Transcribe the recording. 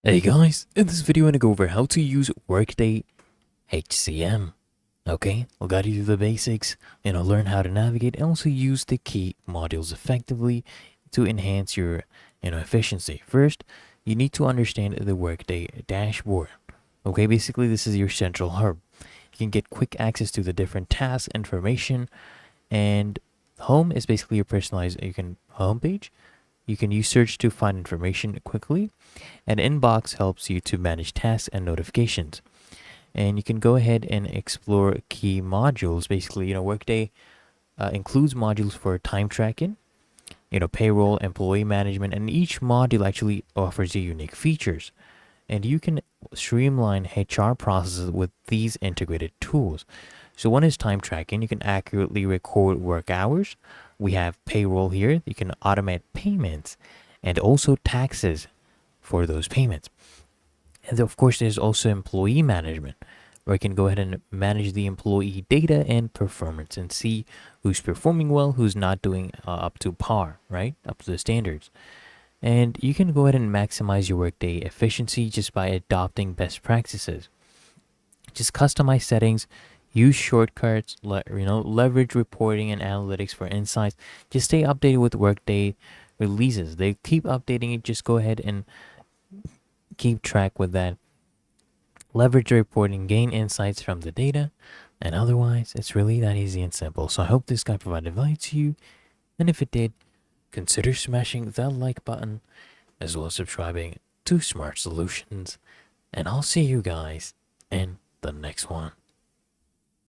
Hey guys, in this video I'm going to go over how to use Workday HCM. Okay, I'll guide you through the basics and I'll learn how to navigate and also use the key modules effectively to enhance your efficiency. First, you need to understand the Workday dashboard. Okay, basically this is your central hub. You can get quick access to the different tasks, information, and home is basically your personalized homepage. You can use search to find information quickly, and inbox helps you to manage tasks and notifications. And you can go ahead and explore key modules. Basically, Workday includes modules for time tracking, payroll, employee management, and each module actually offers you unique features. And you can streamline HR processes with these integrated tools. So one is time tracking. You can accurately record work hours. We have payroll here. You can automate payments and also taxes for those payments. And of course, there's also employee management, where you can go ahead and manage the employee data and performance and see who's performing well, who's not doing up to par, right? Up to the standards. And you can go ahead and maximize your workday efficiency just by adopting best practices. Just customize settings, use shortcuts, leverage reporting and analytics for insights. Just stay updated with workday releases. They keep updating it. Just go ahead and keep track with that. Leverage the reporting, gain insights from the data, and otherwise, it's really that easy and simple. So I hope this guide provided value to you, and if it did, consider smashing that like button, as well as subscribing to Smart Solutions, and I'll see you guys in the next one.